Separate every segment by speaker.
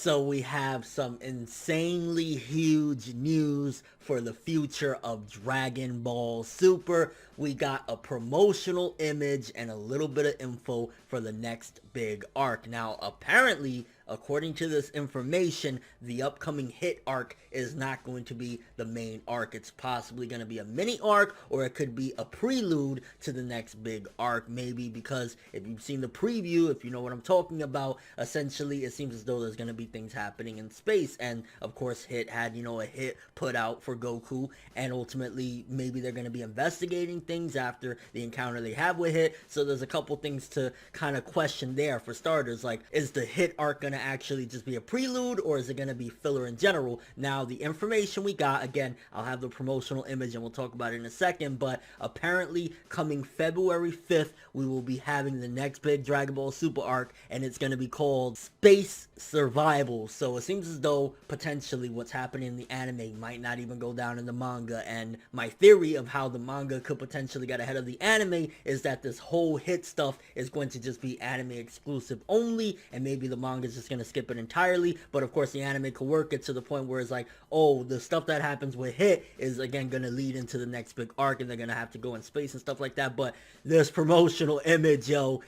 Speaker 1: So we have some insanely huge news for the future of Dragon Ball Super. We got a promotional image and a little bit of info for the next big arc. Now, apparently, according to this information, the upcoming hit arc is not going to be the main arc. It's possibly going to be a mini arc, or it could be a prelude to the next big arc, maybe, because if you've seen the preview, if you know what I'm talking about, essentially it seems as though there's going to be things happening in space. And of course, Hit had, a hit put out for Goku, and ultimately maybe they're going to be investigating things after the encounter they have with Hit. So there's a couple things to kind of question there. For starters, like, is the Hit arc going to actually just be a prelude, or is it going to be filler in general? Now, the information we got, again, I'll have the promotional image and we'll talk about it in a second, but apparently coming February 5th, we will be having the next big Dragon Ball Super arc, and it's going to be called Space Survival. So it seems as though potentially what's happening in the anime might not even go down in the manga, and my theory of how the manga could potentially get ahead of the anime is that this whole Hit stuff is going to just be anime exclusive only, and maybe the manga is just going to skip it entirely. But of course the anime could work it to the point where it's like, oh, the stuff that happens with Hit is again going to lead into the next big arc, and they're going to have to go in space and stuff like that. But this promotional image, yo,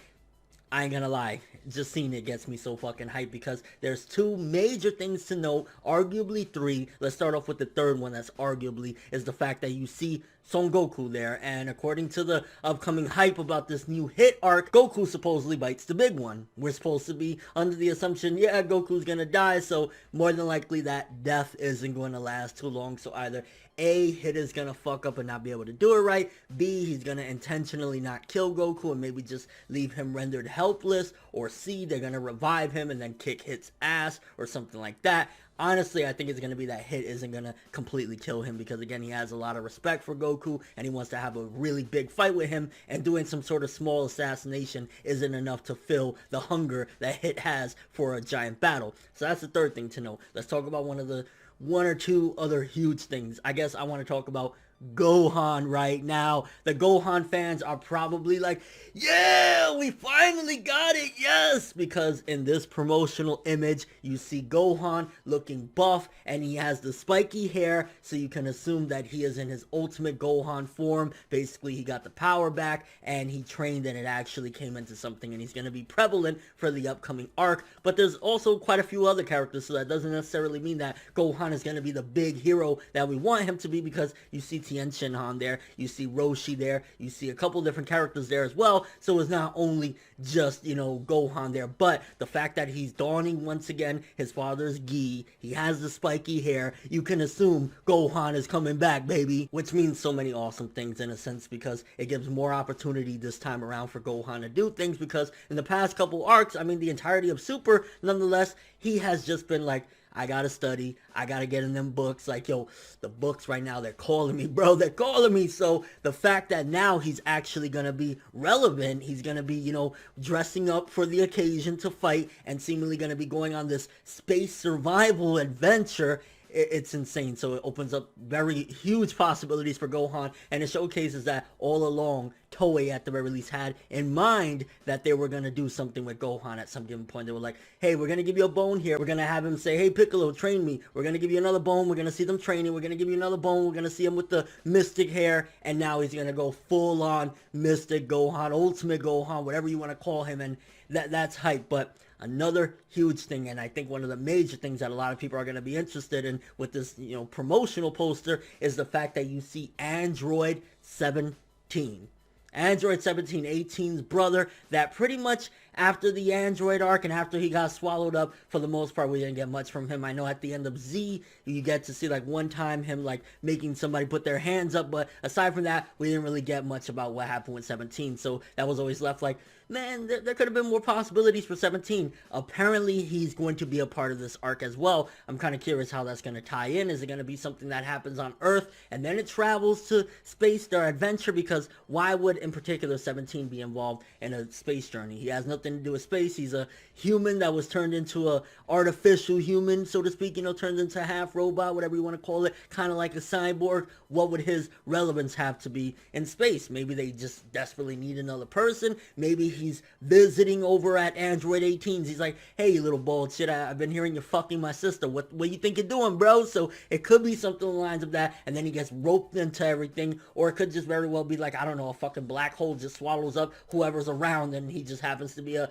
Speaker 1: I ain't gonna lie, just seeing it gets me so fucking hyped, because there's two major things to note, arguably three. Let's start off with the third one. That's arguably is the fact that you see Son Goku there, and according to the upcoming hype about this new Hit arc, Goku supposedly bites the big one. We're supposed to be under the assumption, yeah, Goku's gonna die, so more than likely that death isn't going to last too long. So either A, Hit is gonna fuck up and not be able to do it right, B, he's gonna intentionally not kill Goku and maybe just leave him rendered helpless, or C, they're gonna revive him and then kick Hit's ass or something like that. Honestly, I think it's going to be that Hit isn't going to completely kill him, because again, he has a lot of respect for Goku and he wants to have a really big fight with him, and doing some sort of small assassination isn't enough to fill the hunger that Hit has for a giant battle. So that's the third thing to know. Let's talk about one or two other huge things. I guess I want to talk about Gohan right now. The Gohan fans are probably like, yeah, we finally got it, yes, because in this promotional image you see Gohan looking buff and he has the spiky hair, so you can assume that he is in his ultimate Gohan form. Basically, he got the power back and he trained and it actually came into something, and he's going to be prevalent for the upcoming arc. But there's also quite a few other characters, so that doesn't necessarily mean that Gohan is going to be the big hero that we want him to be, because you see Tien Shinhan there, you see Roshi there, you see a couple different characters there as well. So it's not only just, Gohan there, but the fact that he's donning once again his father's gi, he has the spiky hair, you can assume Gohan is coming back, baby, which means so many awesome things in a sense, because it gives more opportunity this time around for Gohan to do things, because in the past couple arcs, I mean the entirety of Super, nonetheless, he has just been like, I gotta study, I gotta get in them books, like, yo, the books right now, they're calling me, bro, they're calling me. So the fact that now he's actually gonna be relevant, he's gonna be, dressing up for the occasion to fight, and seemingly gonna be going on this space survival adventure, it's insane. So it opens up very huge possibilities for Gohan, and it showcases that all along Toei at the very least had in mind that they were going to do something with Gohan at some given point. They were like, hey, we're going to give you a bone here, we're going to have him say, hey Piccolo, train me, we're going to give you another bone, we're going to see them training, we're going to give you another bone, we're going to see him with the mystic hair, and now he's going to go full on mystic Gohan, ultimate Gohan, whatever you want to call him, and that's hype. But another huge thing, and I think one of the major things that a lot of people are going to be interested in with this, promotional poster, is the fact that you see Android 17. Android 17, 18's brother, that pretty much after the Android arc and after he got swallowed up, for the most part, we didn't get much from him. I know at the end of Z, you get to see like one time him like making somebody put their hands up, but aside from that, we didn't really get much about what happened with 17. So that was always left like, man, there could have been more possibilities for 17. Apparently, he's going to be a part of this arc as well. I'm kind of curious how that's going to tie in. Is it going to be something that happens on Earth and then it travels to space, their adventure? Because why would, in particular, 17 be involved in a space journey? He has nothing to do with space. He's a human that was turned into a artificial human, so to speak, turned into half robot, whatever you want to call it, kind of like a cyborg. What would his relevance have to be in space? Maybe they just desperately need another person. Maybe he's visiting over at Android 18s. He's like, hey, you little bald shit, I've been hearing you fucking my sister. What you think you're doing, bro? So it could be something along the lines of that, and then he gets roped into everything, or it could just very well be like, I don't know, a fucking black hole just swallows up whoever's around, and he just happens to be a,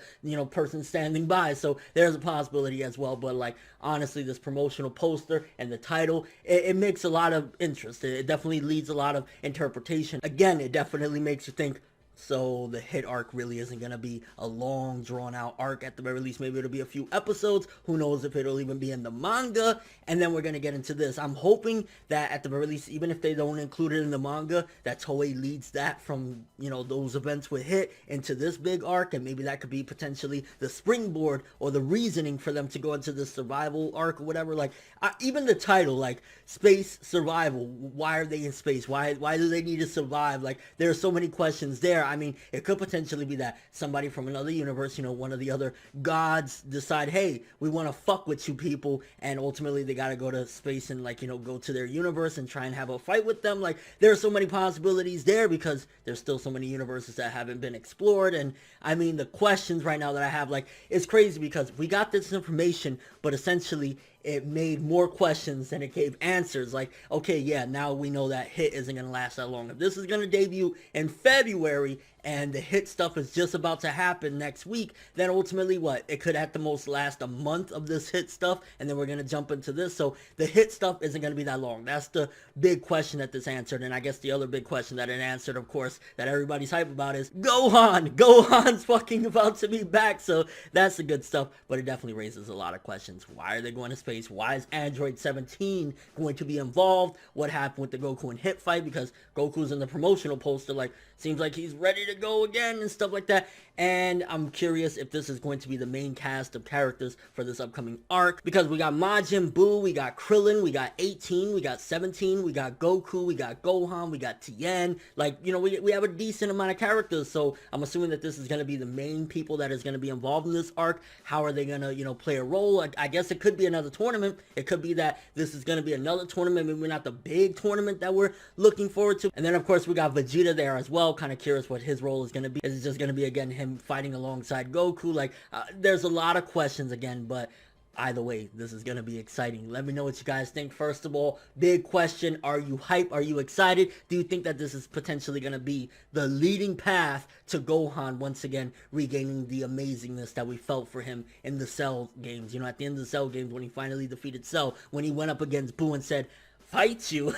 Speaker 1: person standing by. So there's a possibility as well. But like, honestly, this promotional poster and the title, it makes a lot of interest. It definitely leads a lot of interpretation. Again, it definitely makes you think, so the hit arc really isn't going to be a long drawn out arc. At the very least, maybe it'll be a few episodes. Who knows if it'll even be in the manga. And then we're going to get into this. I'm hoping that at the very least, even if they don't include it in the manga, that Toei leads that from, those events with Hit into this big arc. And maybe that could be potentially the springboard or the reasoning for them to go into the survival arc or whatever. Like, even the title, like Space Survival. Why are they in space? Why do they need to survive? Like, there are so many questions there. I mean, it could potentially be that somebody from another universe, one of the other gods decide, hey, we want to fuck with you people, and ultimately they got to go to space and, like, go to their universe and try and have a fight with them. Like, there are so many possibilities there because there's still so many universes that haven't been explored. And I mean, the questions right now that I have, like, it's crazy because we got this information, but essentially it made more questions than it gave answers. Like, okay, yeah, now we know that Hit isn't going to last that long. If this is going to debut in February and the Hit stuff is just about to happen next week, then ultimately what? It could at the most last a month of this Hit stuff, and then we're going to jump into this. So the Hit stuff isn't going to be that long. That's the big question that this answered. And I guess the other big question that it answered, of course, that everybody's hype about is Gohan. Gohan's fucking about to be back. So that's the good stuff, but it definitely raises a lot of questions. Why are they going to space? Why is Android 17 going to be involved? What happened with the Goku and Hit fight? Because Goku's in the promotional poster, like, seems like he's ready to go again and stuff like that. And I'm curious if this is going to be the main cast of characters for this upcoming arc, because we got Majin Buu, we got Krillin, we got 18, we got 17, we got Goku, we got Gohan, we got Tien. Like, we have a decent amount of characters, so I'm assuming that this is going to be the main people that is going to be involved in this arc. How are they going to, play a role? I guess it could be another tournament. It could be that this is going to be another tournament, maybe not the big tournament that we're looking forward to. And then, of course, we got Vegeta there as well. Kind of curious what his role is going to be. Is it just going to be, again, him fighting alongside Goku? Like, there's a lot of questions again, but either way, this is going to be exciting. Let me know what you guys think. First of all, big question, are you hype? Are you excited? Do you think that this is potentially going to be the leading path to Gohan once again regaining the amazingness that we felt for him in the Cell games? At the end of the Cell games, when he finally defeated Cell, when he went up against Buu and said, fight you,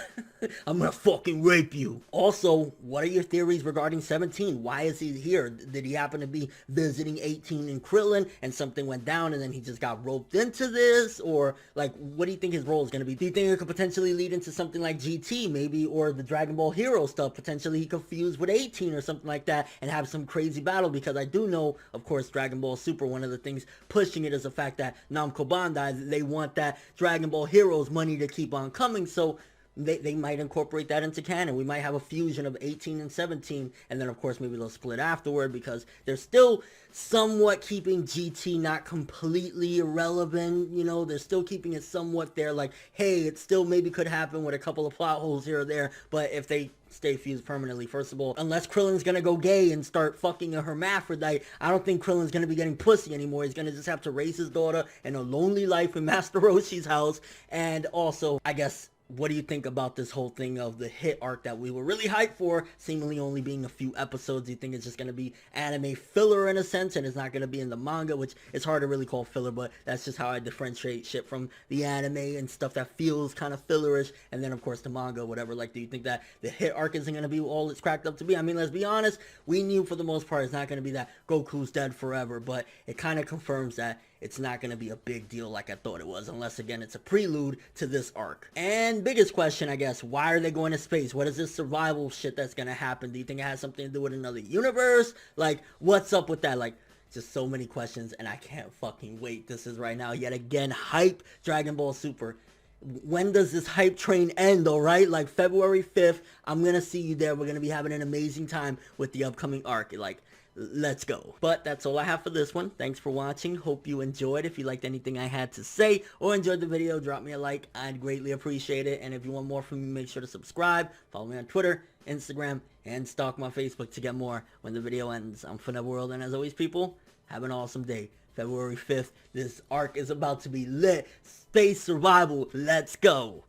Speaker 1: I'm gonna fucking rape you. Also, what are your theories regarding 17? Why is he here? Did he happen to be visiting 18 and Krillin and something went down and then he just got roped into this? Or, like, what do you think his role is gonna be? Do you think it could potentially lead into something like GT maybe, or the Dragon Ball Hero stuff? Potentially he could fuse with 18 or something like that and have some crazy battle, because I do know, of course, Dragon Ball Super, one of the things pushing it is the fact that Namco Bandai, they want that Dragon Ball Heroes money to keep on coming. So they might incorporate that into canon. We might have a fusion of 18 and 17, and then of course maybe they'll split afterward, because they're still somewhat keeping GT not completely irrelevant. They're still keeping it somewhat there, like, hey, it still maybe could happen with a couple of plot holes here or there, but if they stay fused permanently, first of all, unless Krillin's gonna go gay and start fucking a hermaphrodite, I don't think Krillin's gonna be getting pussy anymore. He's gonna just have to raise his daughter in a lonely life in Master Roshi's house. And also, I guess, what do you think about this whole thing of the Hit arc that we were really hyped for, seemingly only being a few episodes? Do you think it's just going to be anime filler in a sense, and it's not going to be in the manga, which is hard to really call filler, but that's just how I differentiate shit from the anime and stuff that feels kind of fillerish, and then of course the manga, whatever. Like, do you think that the Hit arc isn't going to be all it's cracked up to be? I mean, let's be honest, we knew for the most part it's not going to be that Goku's dead forever, but it kind of confirms that it's not going to be a big deal like I thought it was, unless, again, it's a prelude to this arc. And biggest question, I guess, why are they going to space? What is this survival shit that's going to happen? Do you think it has something to do with another universe? Like, what's up with that? Like, just so many questions, and I can't fucking wait. This is right now, yet again, hype Dragon Ball Super. When does this hype train end, alright? Like, February 5th, I'm going to see you there. We're going to be having an amazing time with the upcoming arc. Like, let's go. But that's all I have for this one. Thanks for watching. Hope you enjoyed. If you liked anything I had to say or enjoyed the video, drop me a like. I'd greatly appreciate it. And if you want more from me, make sure to subscribe. Follow me on Twitter, Instagram, and stalk my Facebook to get more when the video ends. I'm ForneverWorld, and as always, people, have an awesome day. February 5th, this arc is about to be lit. Space survival, let's go.